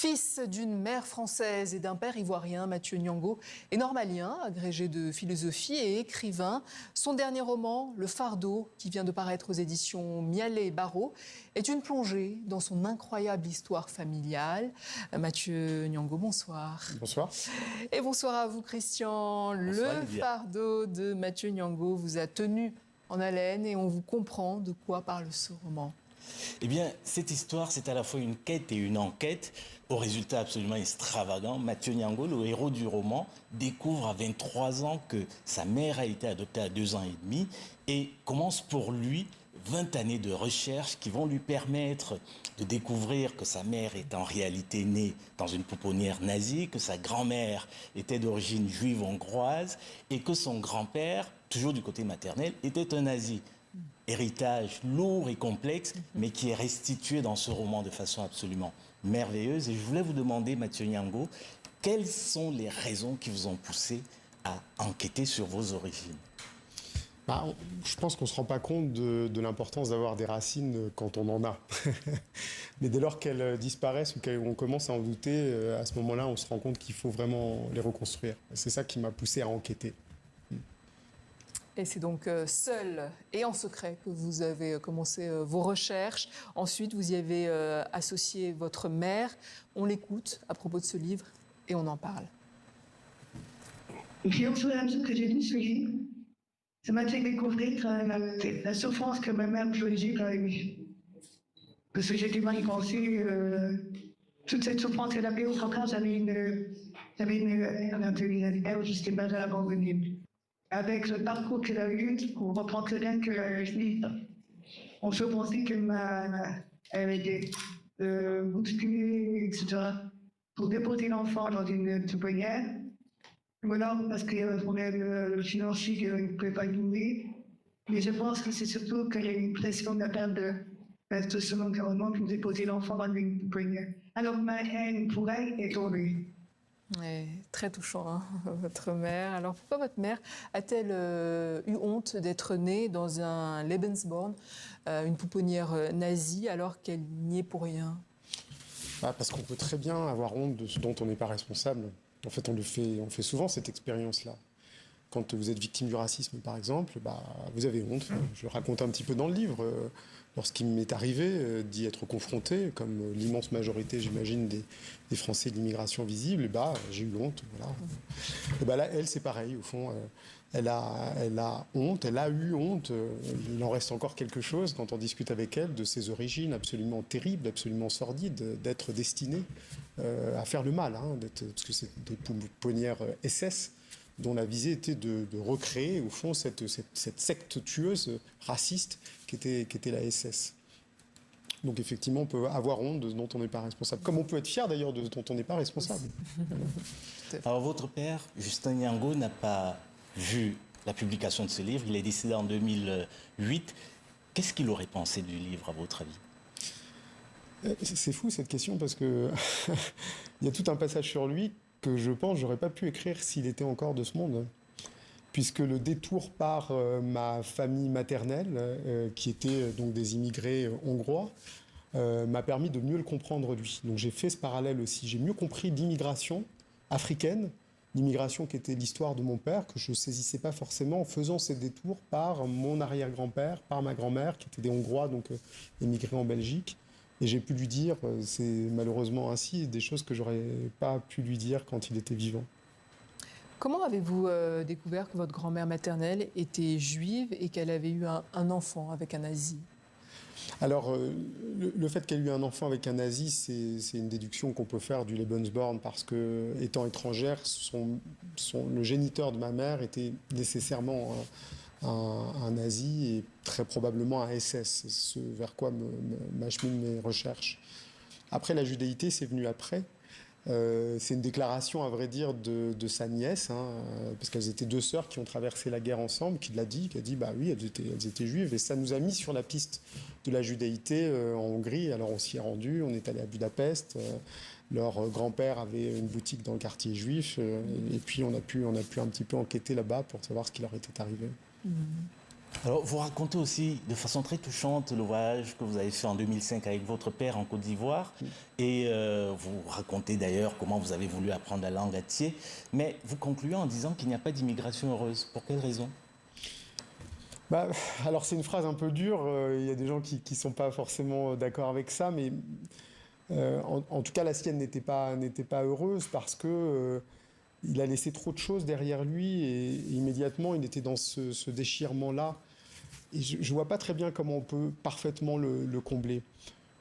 Fils d'une mère française et d'un père ivoirien, Mathieu Niango est normalien, agrégé de philosophie et écrivain. Son dernier roman, Le Fardeau, qui vient de paraître aux éditions Mialet et Barreau, est une plongée dans son incroyable histoire familiale. Mathieu Niango, bonsoir. Bonsoir. Et bonsoir à vous, Christian. Bonsoir, Le Lydia. Fardeau de Mathieu Niango vous a tenu en haleine et on vous comprend de quoi parle ce roman. Eh bien, cette histoire, c'est à la fois une quête et une enquête, au résultat absolument extravagant. Mathieu Niango, le héros du roman, découvre à 23 ans que sa mère a été adoptée à 2 ans et demi et commence pour lui 20 années de recherche qui vont lui permettre de découvrir que sa mère est en réalité née dans une pouponnière nazie, que sa grand-mère était d'origine juive hongroise et que son grand-père, toujours du côté maternel, était un nazi. Héritage lourd et complexe, mais qui est restitué dans ce roman de façon absolument merveilleuse. Et je voulais vous demander, Mathieu Niango, quelles sont les raisons qui vous ont poussé à enquêter sur vos origines? Je pense qu'on ne se rend pas compte de l'importance d'avoir des racines quand on en a. Mais dès lors qu'elles disparaissent ou qu'on commence à en douter, à ce moment-là, on se rend compte qu'il faut vraiment les reconstruire. C'est ça qui m'a poussé à enquêter. Et c'est donc seul et en secret que vous avez commencé vos recherches. Ensuite, vous y avez associé votre mère. On l'écoute à propos de ce livre et on en parle. Et puis au fur et à mesure que j'ai lu ce livre, ça m'a fait découvrir la souffrance que ma mère pouvait vivre avec lui. Parce que j'étais mal pensée, toute cette souffrance qu'elle avait, au contraire, j'avais une où j'étais pas à l'abandonner. Avec le parcours qu'elle a eu, on reprend très bien que je dis, on se pensait qu'elle était bousculée, etc. Pour déposer l'enfant dans une pouponnière. Voilà, parce qu'il y avait le financier qui ne pouvait pas nourrir. Mais je pense que c'est surtout qu'il y a une pression de la part de son environnement pour déposer l'enfant dans une pouponnière. Alors ma haine pour elle est tombée. Ouais, très touchant, hein, votre mère. Alors pourquoi votre mère a-t-elle eu honte d'être née dans un Lebensborn, une pouponnière nazie, alors qu'elle n'y est pour rien? Parce qu'on peut très bien avoir honte de ce dont on n'est pas responsable. En fait, on fait souvent cette expérience-là. Quand vous êtes victime du racisme, par exemple, vous avez honte. Je le raconte un petit peu dans le livre. Lorsqu'il m'est arrivé d'y être confronté, comme l'immense majorité, j'imagine, des Français de l'immigration visible, j'ai eu honte. Voilà. Et là, elle, c'est pareil. Au fond, elle a honte, elle a eu honte. Il en reste encore quelque chose quand on discute avec elle de ses origines absolument terribles, absolument sordides, d'être destinée à faire le mal, parce que c'est des pouponnières SS dont la visée était de recréer, au fond, cette secte tueuse, raciste, qui était la SS. Donc effectivement, on peut avoir honte de ce dont on n'est pas responsable. Comme on peut être fier d'ailleurs de ce dont on n'est pas responsable. Alors votre père, Justin Niango, n'a pas vu la publication de ce livre. Il est décédé en 2008. Qu'est-ce qu'il aurait pensé du livre, à votre avis? C'est fou cette question parce que il y a tout un passage sur lui que je pense j'aurais pas pu écrire s'il était encore de ce monde. Puisque le détour par ma famille maternelle, qui était donc des immigrés hongrois, m'a permis de mieux le comprendre lui. Donc j'ai fait ce parallèle aussi. J'ai mieux compris l'immigration africaine, l'immigration qui était l'histoire de mon père, que je ne saisissais pas forcément en faisant ces détours par mon arrière-grand-père, par ma grand-mère, qui étaient des Hongrois, donc émigrés en Belgique. Et j'ai pu lui dire, c'est malheureusement ainsi, des choses que j'aurais pas pu lui dire quand il était vivant. Comment avez-vous découvert que votre grand-mère maternelle était juive et qu'elle avait eu un enfant avec un nazi? Alors, le fait qu'elle ait eu un enfant avec un nazi, c'est une déduction qu'on peut faire du Lebensborn parce que, étant étrangère, le géniteur de ma mère était nécessairement un nazi et très probablement un SS, ce vers quoi m'acheminent mes recherches. Après, la judéité, c'est venu après. C'est une déclaration, à vrai dire, de sa nièce, parce qu'elles étaient deux sœurs qui ont traversé la guerre ensemble, qui a dit, oui, elles étaient juives, et ça nous a mis sur la piste de la judéité en Hongrie. Alors on s'y est rendu, on est allé à Budapest. Leur grand-père avait une boutique dans le quartier juif, et puis on a pu un petit peu enquêter là-bas pour savoir ce qui leur était arrivé. Alors, vous racontez aussi de façon très touchante le voyage que vous avez fait en 2005 avec votre père en Côte d'Ivoire. Et vous racontez d'ailleurs comment vous avez voulu apprendre la langue Atyé. Mais vous concluez en disant qu'il n'y a pas d'immigration heureuse. Pour quelle raison? Bah, alors c'est une phrase un peu dure, il y a des gens qui ne sont pas forcément d'accord avec ça, mais en tout cas la sienne n'était pas heureuse parce que il a laissé trop de choses derrière lui et immédiatement il était dans ce déchirement-là. Et je ne vois pas très bien comment on peut parfaitement le combler.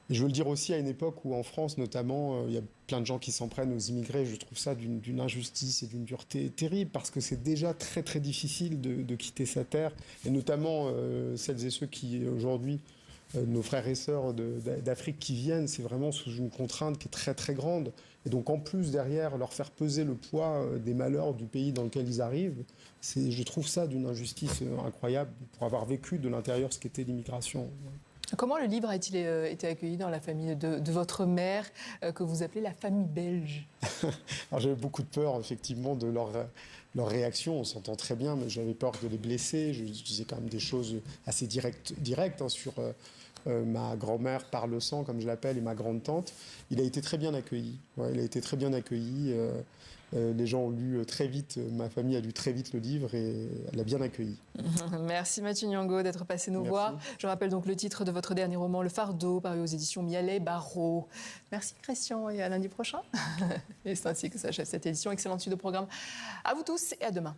Et je veux le dire aussi à une époque où en France notamment, il y a plein de gens qui s'en prennent aux immigrés. Je trouve ça d'une injustice et d'une dureté terrible parce que c'est déjà très très difficile de quitter sa terre. Et notamment celles et ceux qui aujourd'hui, nos frères et sœurs d'Afrique qui viennent, c'est vraiment sous une contrainte qui est très très grande. Et donc en plus derrière, leur faire peser le poids des malheurs du pays dans lequel ils arrivent, je trouve ça d'une injustice incroyable pour avoir vécu de l'intérieur ce qu'était l'immigration. Comment le livre a-t-il été accueilli dans la famille de votre mère, que vous appelez la famille belge? Alors j'avais beaucoup de peur effectivement de leur réaction, on s'entend très bien, mais j'avais peur de les blesser. Je disais quand même des choses assez directes hein, sur ma grand-mère par le sang, comme je l'appelle, et ma grande-tante. Il a été très bien accueilli. Ouais, il a été très bien accueilli. Les gens ont lu très vite, ma famille a lu très vite le livre et elle l'a bien accueilli. Merci Mathieu Niango d'être passé nous voir. Je rappelle donc le titre de votre dernier roman, Le Fardeau, paru aux éditions Mialet-Barreau. Merci Christian et à lundi prochain. Et c'est ainsi que s'achève cette édition. Excellente suite de programme à vous tous et à demain.